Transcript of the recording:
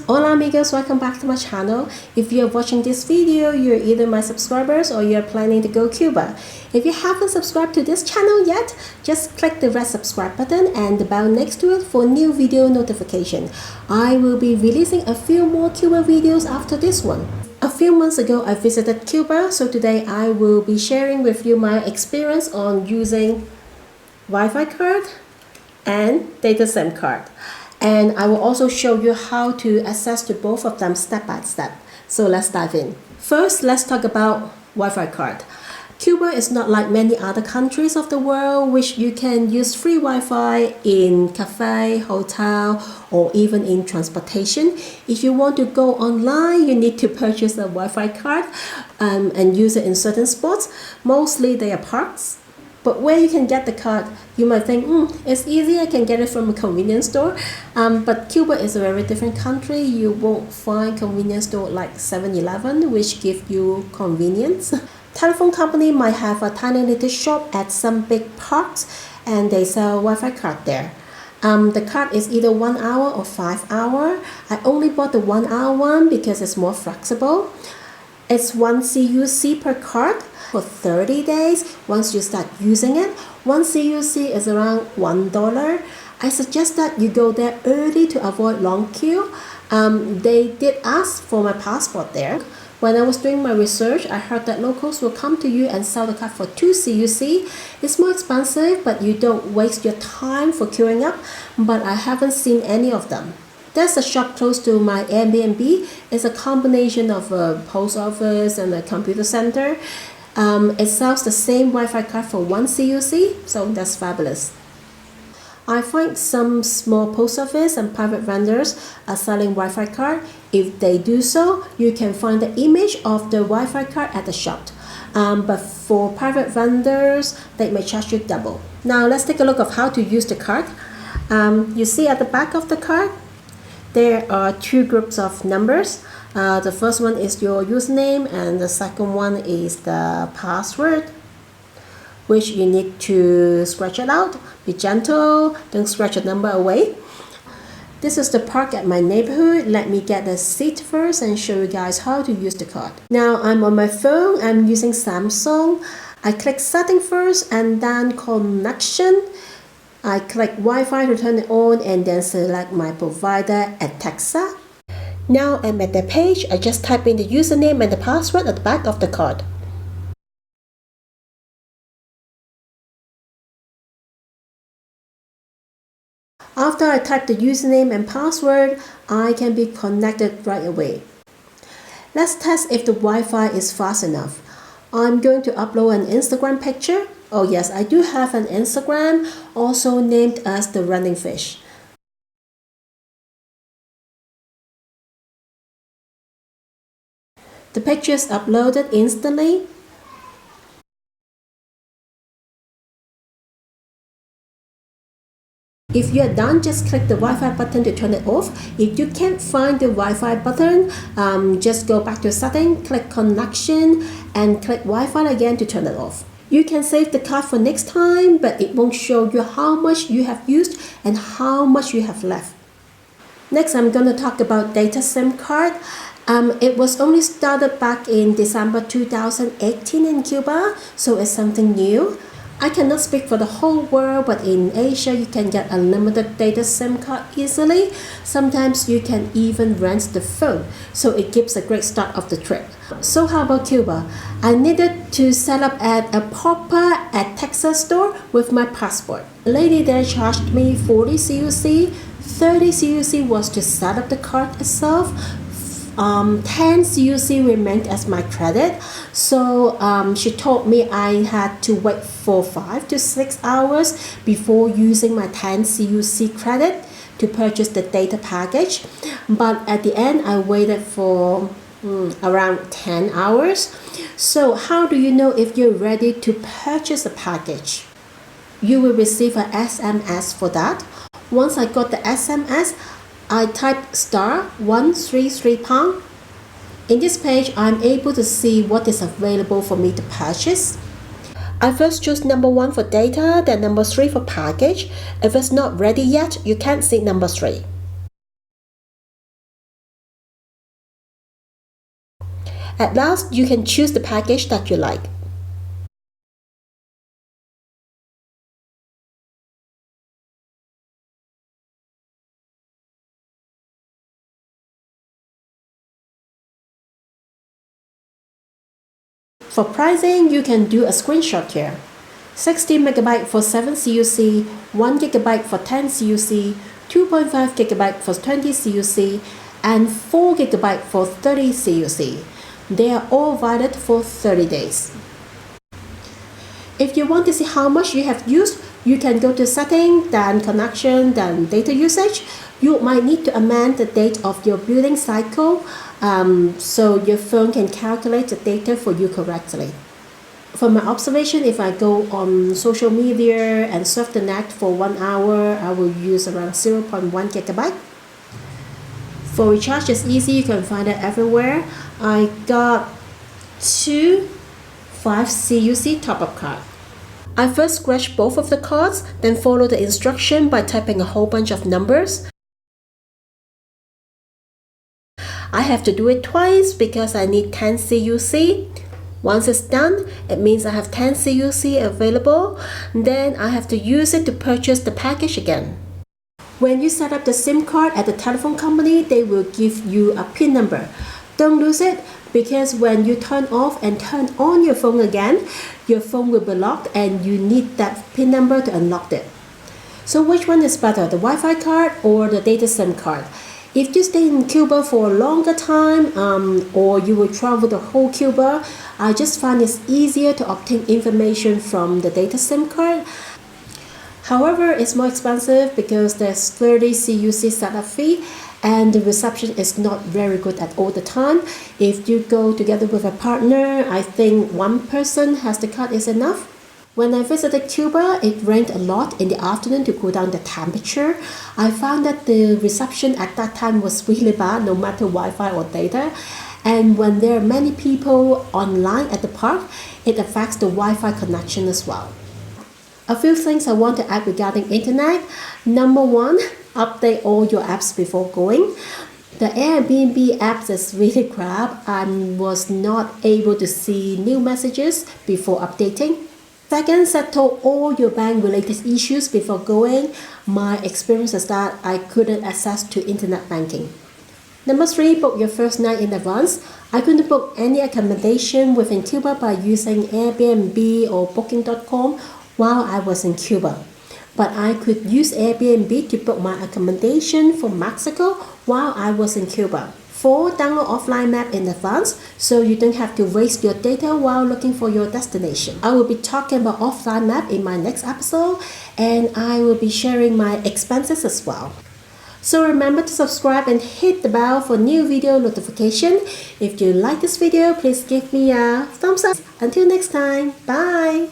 Hola amigos, welcome back to my channel. If you're watching this video, you're either my subscribers or you're planning to go Cuba. If you haven't subscribed to this channel yet, just click the red subscribe button and the bell next to it for new video notification. I will be releasing a few more Cuba videos after this one. A few months ago, I visited Cuba, so today I will be sharing with you my experience on using Wi-Fi card and data SIM card. And I will also show you how to access to both of them step by step. So let's dive in. First, let's talk about Wi-Fi card. Cuba is not like many other countries of the world which you can use free Wi-Fi in cafe, hotel, or even in transportation. If you want to go online, you need to purchase a Wi-Fi card and use it in certain spots. Mostly they are parks. But where you can get the card, you might think, it's easy, I can get it from a convenience store. But Cuba is a very different country. You won't find convenience store like 7-Eleven, which give you convenience. Telephone company might have a tiny little shop at some big parks and they sell Wi-Fi card there. The card is either 1 hour or 5 hour. I only bought the 1 hour one because it's more flexible. It's 1 CUC per card for 30 days. Once you start using it, 1 CUC is around $1. I suggest that you go there early to avoid long queue. They did ask for my passport there. When I was doing my research, I heard that locals will come to you and sell the card for 2 CUC. It's more expensive, but you don't waste your time for queuing up. But I haven't seen any of them. There's a shop close to my Airbnb. It's a combination of a post office and a computer center. It sells the same Wi-Fi card for 1 CUC, so that's fabulous. I find some small post office and private vendors are selling Wi-Fi card. If they do so, you can find the image of the Wi-Fi card at the shop. But for private vendors, they may charge you double. Now let's take a look of how to use the card. You see at the back of the card, there are two groups of numbers. The first one is your username and the second one is the password, which you need to scratch it out. Be gentle, don't scratch the number away. This is the park at my neighborhood. Let me get a seat first and show you guys how to use the card. Now I'm on my phone, I'm using Samsung. I click setting first and then connection. I click Wi-Fi to turn it on and then select my provider at Texa. Now I'm at the page. I just type in the username and the password at the back of the card. After I type the username and password, I can be connected right away. Let's test if the Wi-Fi is fast enough. I'm going to upload an Instagram picture. Oh yes, I do have an Instagram, also named as The Running Fish. The picture is uploaded instantly. If you are done, just click the Wi-Fi button to turn it off. If you can't find the Wi-Fi button, just go back to setting, click connection and click Wi-Fi again to turn it off. You can save the card for next time, but it won't show you how much you have used and how much you have left. Next, I'm going to talk about data SIM card. It was only started back in December 2018 in Cuba, so it's something new. I cannot speak for the whole world, but in Asia you can get unlimited data SIM card easily. Sometimes you can even rent the phone, so it gives a great start of the trip. So how about Cuba? I needed to set up at a proper at Texas store with my passport. The lady there charged me 40 CUC. 30 CUC was to set up the card itself. 10 CUC remained as my credit. So she told me I had to wait for 5 to 6 hours before using my 10 CUC credit to purchase the data package. But at the end, I waited for around 10 hours. So how do you know if you're ready to purchase a package? You will receive a SMS for that. Once I got the SMS, I typed *133#. In this page, I'm able to see what is available for me to purchase. I first choose number 1 for data, then number 3 for package. If it's not ready yet, you can't see number 3. At last, you can choose the package that you like. For pricing, you can do a screenshot here. 60 MB for 7 CUC, 1 GB for 10 CUC, 2.5 GB for 20 CUC, and 4 GB for 30 CUC. They are all valid for 30 days. If you want to see how much you have used, you can go to Setting, then Connection, then Data Usage. You might need to amend the date of your billing cycle so your phone can calculate the data for you correctly. From my observation, if I go on social media and surf the net for 1 hour, I will use around 0.1 GB. For recharge, it's easy, you can find it everywhere. I got 2 5 CUC top-up cards. I first scratch both of the cards, then follow the instruction by typing a whole bunch of numbers. I have to do it twice because I need 10 CUC. Once it's done, it means I have 10 CUC available. Then I have to use it to purchase the package again. When you set up the SIM card at the telephone company, they will give you a PIN number. Don't lose it, because when you turn off and turn on your phone again, your phone will be locked and you need that PIN number to unlock it. So which one is better, the Wi-Fi card or the data SIM card? If you stay in Cuba for a longer time or you will travel the whole Cuba, I just find it's easier to obtain information from the data SIM card. However, it's more expensive because there's 30 CUC setup fee and the reception is not very good at all the time. If you go together with a partner, I think one person has the card is enough. When I visited Cuba, it rained a lot in the afternoon to cool down the temperature. I found that the reception at that time was really bad, no matter Wi-Fi or data. And when there are many people online at the park, it affects the Wi-Fi connection as well. A few things I want to add regarding internet. Number one, update all your apps before going. The Airbnb apps is really crap. I was not able to see new messages before updating. Second, settle all your bank-related issues before going. My experience is that I couldn't access to internet banking. Number three, book your first night in advance. I couldn't book any accommodation within Cuba by using Airbnb or Booking.com while I was in Cuba. But I could use Airbnb to book my accommodation for Mexico while I was in Cuba. 4. Download offline map in advance so you don't have to waste your data while looking for your destination. I will be talking about offline map in my next episode, and I will be sharing my expenses as well. So remember to subscribe and hit the bell for new video notification. If you like this video, please give me a thumbs up. Until next time, bye!